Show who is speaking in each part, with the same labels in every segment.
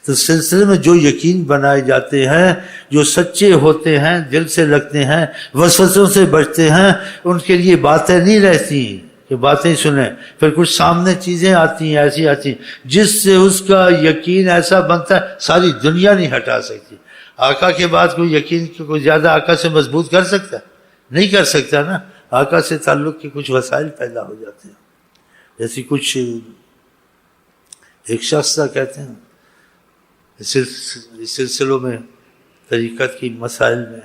Speaker 1: تو سلسلے میں جو یقین بنائے جاتے ہیں، جو سچے ہوتے ہیں، دل سے لگتے ہیں، وسوسوں سے بچتے ہیں، ان کے لیے باتیں نہیں رہتی کہ باتیں سنیں، پھر کچھ سامنے چیزیں آتی ہیں، ایسی آتی ہیں جس سے اس کا یقین ایسا بنتا ہے ساری دنیا نہیں ہٹا سکتی۔ آقا کے بعد کوئی یقین کوئی زیادہ آقا سے مضبوط کر سکتا ہے؟ نہیں کر سکتا نا۔ آقا سے تعلق کے کچھ وسائل پیدا ہو جاتے ہیں، جیسے کچھ ایک شخص کا کہتے ہیں سلسلوں میں طریقت کی مسائل میں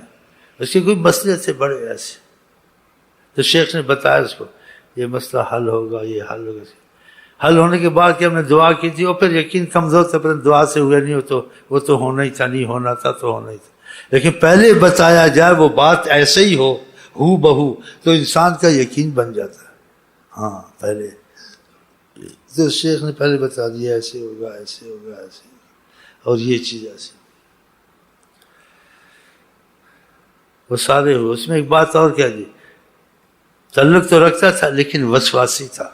Speaker 1: اس کے کوئی مسئلے تھے بڑے ایسے، تو شیخ نے بتایا اس کو یہ مسئلہ حل ہوگا، یہ حل ہوگا۔ حل ہونے کے بعد کہ ہم نے دعا کی تھی اور پھر یقین کمزور تھا، پھر دعا سے ہوئے نہیں، وہ تو ہونا ہی تھا، نہیں ہونا تھا تو ہونا ہی تھا، لیکن پہلے بتایا جائے وہ بات ایسے ہی ہو بہو تو انسان کا یقین بن جاتا ہے۔ ہاں پہلے تو شیخ نے پہلے بتا دیا ایسے ہوگا، ایسے ہوگا، ایسے ہوگا، اور یہ چیز ایسے وہ سارے ہوئے۔ اس میں ایک بات اور کہہ دی، تعلق تو رکھتا تھا لیکن وسواسی تھا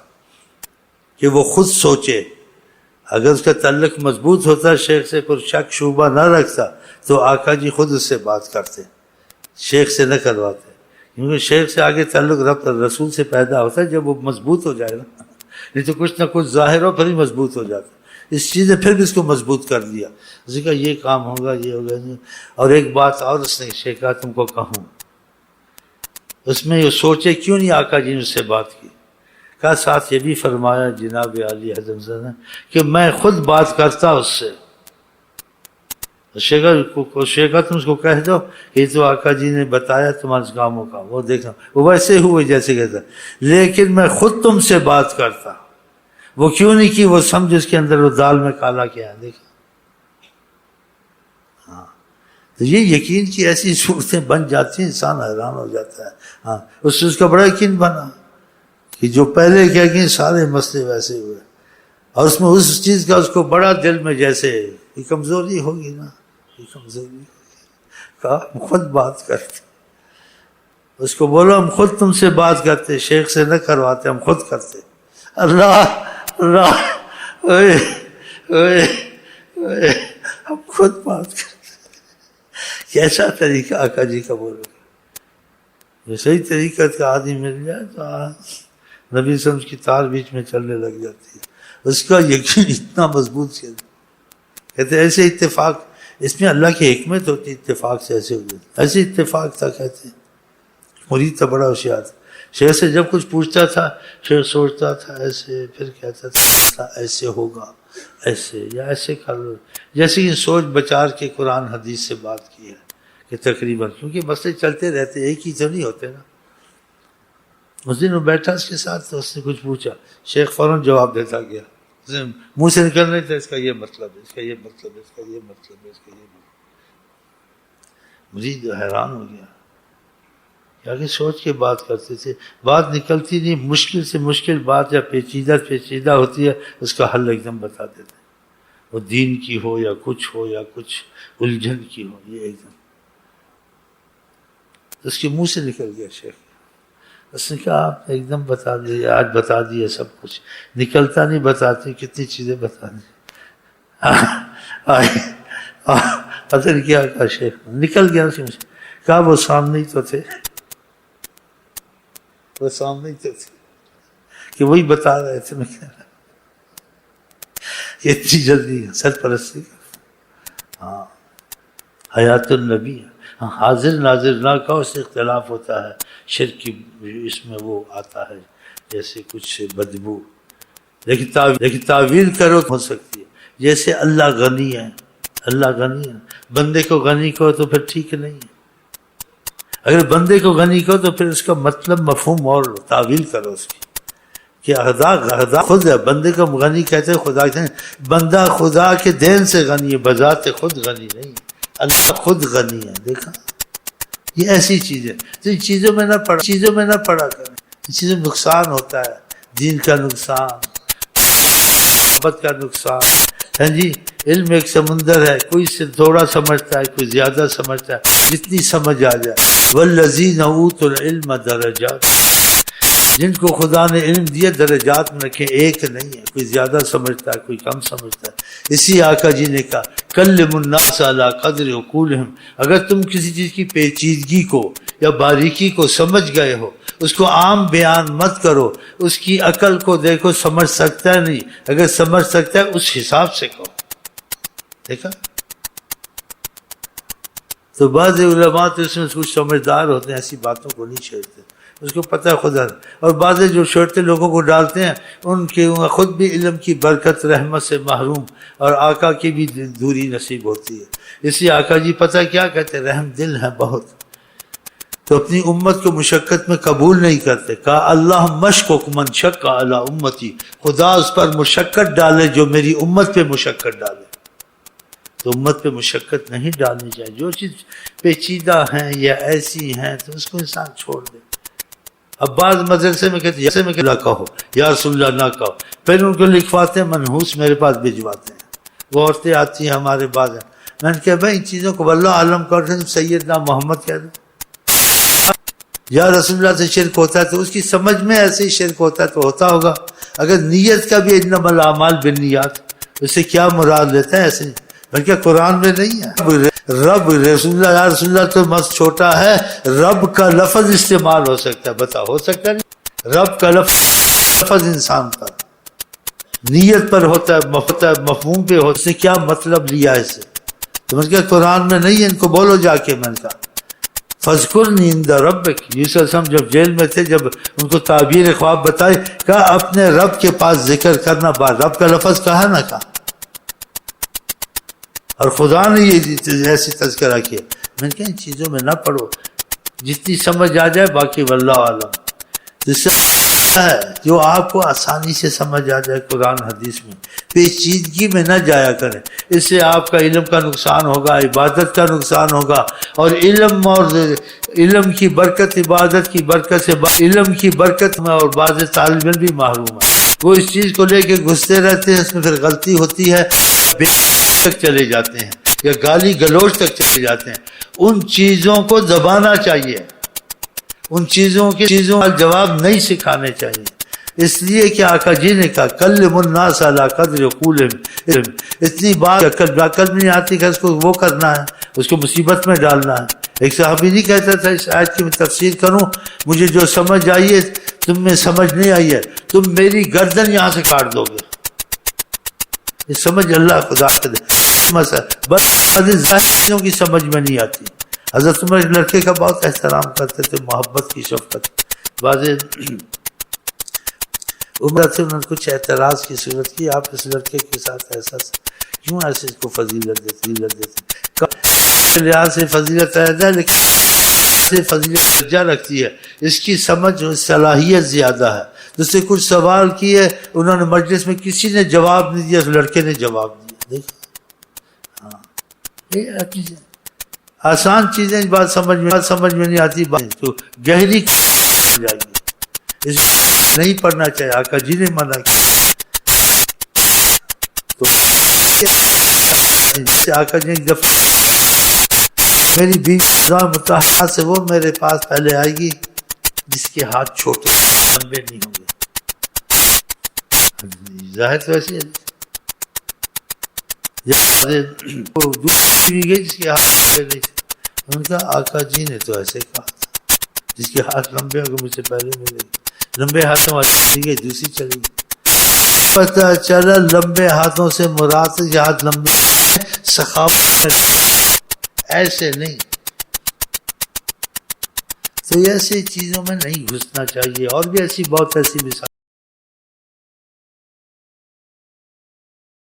Speaker 1: کہ وہ خود سوچے۔ اگر اس کا تعلق مضبوط ہوتا، شیخ سے پر شک شبہ نہ رکھتا تو آقا جی خود اس سے بات کرتے، شیخ سے نہ کرواتے، کیونکہ شیخ سے آگے تعلق رب رسول سے پیدا ہوتا ہے جب وہ مضبوط ہو جائے نا، نہیں تو کچھ نہ کچھ ظاہر ہو پھر ہی مضبوط ہو جاتا۔ اس چیز نے پھر بھی اس کو مضبوط کر دیا، اس نے کہا یہ کام ہوگا، یہ ہوگا۔ اور ایک بات اور اس نے شیخ کہا تم کو کہوں، اس میں یہ سوچے کیوں نہیں آقا جی نے اس سے بات کی، کہا ساتھ یہ بھی فرمایا جناب عالی حضرت نے کہ میں خود بات کرتا اس سے۔ شیخا تم اس کو کہہ دو کہ یہ تو آقا جی نے بتایا تمہارے کاموں کا، وہ دیکھنا وہ ویسے ہوئے جیسے کہتا، لیکن میں خود تم سے بات کرتا۔ وہ کیوں نہیں کی؟ وہ سمجھ اس کے اندر وہ دال میں کالا کیا ہے، دیکھا۔ ہاں تو یہ یقین کی ایسی صورتیں بن جاتی ہیں، انسان حیران ہو جاتا ہے۔ ہاں اس سے اس کا بڑا یقین بنا کہ جو پہلے کہہ گئے سارے مسئلے ویسے ہوئے، اور اس میں اس چیز کا اس کو بڑا دل میں جیسے یہ کمزوری ہوگی نا، یہ کمزوری ہوگی، کہا ہم خود بات کرتے، اس کو بولو ہم خود تم سے بات کرتے، شیخ سے نہ کرواتے، ہم خود کرتے۔ اللہ اللہ اوئے اوئے اوئے ہم خود بات کرتے۔ کیسا طریقہ آقا جی کا بولو، یہ صحیح طریقہ کا آدمی مل جائے تو نبی صلی اللہ علیہ وسلم کی تار بیچ میں چلنے لگ جاتی ہے، اس کا یقین اتنا مضبوط کہتے ایسے اتفاق، اس میں اللہ کی حکمت ہوتی، اتفاق سے ایسے ہو جاتے، ایسے اتفاق تھا۔ کہتے ہیں مرید تھا بڑا ہوشیار تھا، شیخ سے جب کچھ پوچھتا تھا شیخ سوچتا تھا ایسے، پھر کہتا تھا ایسے ہوگا، ایسے یا ایسے کر لو، جیسے کہ سوچ بچار کے قرآن حدیث سے بات کی ہے کہ تقریباً، کیونکہ مسئلے چلتے رہتے ایک ہی تو نہیں ہوتے نا۔ اس دن وہ بیٹھا اس کے ساتھ تو اس نے کچھ پوچھا، شیخ فوراً جواب دیتا گیا، منہ سے نکل نہیں تھا اس کا یہ مطلب ہے، اس کا یہ مطلب ہے، اس کا یہ مطلب ہے، اس کا یہ مطلب۔ مرید حیران ہو گیا کہ آگے سوچ کے بات کرتے تھے، بات نکلتی نہیں، مشکل سے مشکل بات یا پیچیدہ ہوتی ہے اس کا حل ایک دم بتا دیتے، وہ دین کی ہو یا کچھ الجھن کی ہو، یہ ایک دم اس کے منہ سے نکل گیا شیخ۔ اس نے کہا آپ ایک دم بتا دیے، آج بتا دیا سب کچھ، نکلتا نہیں بتاتے، کتنی چیزیں بتا دی، پتہ نہیں کیا کہا شیخ، نکل گیا اس مجھے، کہا وہ سامنے ہی تو تھے، وہ سامنے ہی تو تھے کہ وہی بتا رہے تھے، میں کہہ رہا کہ اتنی جلدی سرپرستی کا، ہاں حیات النبی، حاضر ناظر نہ کا اس سے اختلاف ہوتا ہے، شرک کی اس میں وہ آتا ہے جیسے کچھ بدبو، لیکن تعویل کرو ہو سکتی ہے، جیسے اللہ غنی ہے، اللہ غنی ہے، بندے کو غنی کہو تو پھر ٹھیک نہیں ہے، اگر بندے کو غنی کہو تو پھر اس کا مطلب مفہوم اور تعویل کرو اس کی، کہ خدا خود ہے، بندے کو غنی کہتے ہیں، خدا کہتے ہیں، بندہ خدا کے دین سے غنی ہے، بذات خود غنی نہیں ہے، اللہ خود غنی ہے۔ دیکھا یہ ایسی چیزیں، تو ان چیزوں میں نہ پڑا کریں، ان چیزوں میں نقصان ہوتا ہے، دین کا نقصان، محبت کا نقصان ہے جی۔ علم ایک سمندر ہے، کوئی سے تھوڑا سمجھتا ہے، کوئی زیادہ سمجھتا ہے، جتنی سمجھ آ جائے، والذین اوتوا العلم درجات، جن کو خدا نے علم دیا درجات میں رکھے، ایک نہیں ہے، کوئی زیادہ سمجھتا ہے کوئی کم سمجھتا ہے۔ اسی آقا جی نے کہا کلم الناس علی قدر عقولہم، اگر تم کسی چیز کی پیچیدگی کو یا باریکی کو سمجھ گئے ہو، اس کو عام بیان مت کرو، اس کی عقل کو دیکھو سمجھ سکتا ہے نہیں، اگر سمجھ سکتا ہے اس حساب سے کہو۔ دیکھا؟ تو بعض علماء تو اس میں کچھ سمجھدار ہوتے ہیں، ایسی باتوں کو نہیں چھیڑتے، اس کو پتہ ہے خدا، اور بعض جو چھوٹے لوگوں کو ڈالتے ہیں ان کے خود بھی علم کی برکت رحمت سے محروم اور آقا کی بھی دوری نصیب ہوتی ہے۔ اسی آقا جی پتہ کیا کہتے ہیں، رحم دل ہیں بہت، تو اپنی امت کو مشقت میں قبول نہیں کرتے۔ کہا اللہ مشکک من شق علی امتی، خدا اس پر مشقت ڈالے جو میری امت پہ مشقت ڈالے۔ تو امت پہ مشقت نہیں ڈالنی چاہیے، جو چیز پیچیدہ ہیں یا ایسی ہیں تو اس کو انسان چھوڑ دے۔ اب بعض مدرسے میں کہتے ہیں نہ کہو یا رسول اللہ نہ کہو، پھر ان کو لکھواتے ہیں منحوس میرے پاس بھجواتے ہیں، وہ عورتیں آتی ہیں ہمارے پاس ہیں، میں نے کہا بھائی ان چیزوں کو واللہ عالم کرتے ہیں، سیدنا محمد کہہ دو، یا رسول اللہ سے شرک ہوتا ہے تو اس کی سمجھ میں ایسے ہی شرک ہوتا ہے تو ہوتا ہوگا، اگر نیت کا بھی انما الاعمال بالنیات، اس سے کیا مراد لیتا ہے ایسے، بلکہ قرآن میں نہیں ہے رب رسول اللہ یا رسول اللہ تو مست چھوٹا ہے، رب کا لفظ استعمال ہو سکتا ہے، بتا ہو سکتا ہے نہیں، رب کا لفظ انسان پر نیت پر ہوتا ہے، مفہوم پہ ہوتا ہے، اس نے کیا مطلب لیا اسے، تو میں نے کہا قرآن میں نہیں ہے، ان کو بولو جا کے، میں نے کہا فَاذْكُرْنِي عِنْدَ رَبِّكَ، یوسف علیہ السلام جب جیل میں تھے، جب ان کو تعبیر خواب بتائی، کہا اپنے رب کے پاس ذکر کرنا، بات رب کا لفظ کہا نہ کہا، اور خدا نے یہ ایسی تذکرہ کیا۔ میں نے کہا ان چیزوں میں نہ پڑھو، جتنی سمجھ آ جائے، باقی واللہ عالم، جس سے ہے جو آپ کو آسانی سے سمجھ آ جائے قرآن حدیث میں، پیچیدگی میں نہ جایا کریں، اس سے آپ کا علم کا نقصان ہوگا، عبادت کا نقصان ہوگا، اور علم کی برکت، عبادت کی برکت سے علم کی برکت میں اور بعض طالب علم بھی محروم ہے، وہ اس چیز کو لے کے گھستے رہتے ہیں، اس میں پھر غلطی ہوتی ہے، بے تک چلے جاتے ہیں یا گالی گلوچ تک چلے جاتے ہیں۔ ان چیزوں کو دبانا چاہیے، ان چیزوں کا جواب نہیں سکھانے چاہیے، اس لیے کہ آقا جی نے کہا کلم الناس علی قدر عقولہم، اتنی بات عقل میں نہیں آتی کہ اس کو وہ کرنا ہے، اس کو مصیبت میں ڈالنا ہے۔ ایک صحابی نہیں کہتا تھا اس آیت کی میں تفسیر کروں، مجھے جو سمجھ آئی ہے تم میں سمجھ نہیں آئی ہے، تم میری گردن یہاں سے کاٹ دو گے، یہ سمجھ اللہ خدا کے دے بس ظاہر چیزوں کی سمجھ میں نہیں آتی۔ حضرت عمر لڑکے کا بہت احترام کرتے تھے، محبت کی شفقت، بعض عمر سے انہوں نے کچھ اعتراض کی صورت کی، آپ اس لڑکے کے ساتھ ایسا کیوں ایسے اس کو فضیلت دیتے، لحاظ سے فضیلت ہے لیکن فضیلت درجہ رکھتی ہے، اس کی سمجھ صلاحیت زیادہ ہے۔ جس سے کچھ سوال کیے انہوں نے مجلس میں، کسی نے جواب نہیں دیا، اس لڑکے نے جواب دیا۔ دیکھیں آسان چیزیں بات سمجھ میں نہیں آتی، بات تو گہری ہو جائے گی، اس نہیں پڑھنا چاہیے، آقا جی نے منع کیا۔ تو آقا جی نے میری بیوی متحرہ سے وہ میرے پاس پہلے آئے گی جس کے ہاتھ چھوٹے لمبے نہیں ہوں گے، ظاہر تو ایسی ہے، دوسری گئی جس کے ہاتھ لمبے نہیں تھے، ان کا آقا جی نے تو ایسے کہا تھا جس کے ہاتھ لمبے ہوں گے مجھ سے پہلے ملے گی، لمبے ہاتھوں والی چلی گئی، دوسری چلی گئی، پتہ چلا لمبے ہاتھوں سے مراد سے ہاتھ لمبے سخاوت ایسے نہیں، تو ایسی چیزوں میں نہیں گھسنا چاہیے، اور بھی ایسی بہت ایسی مثال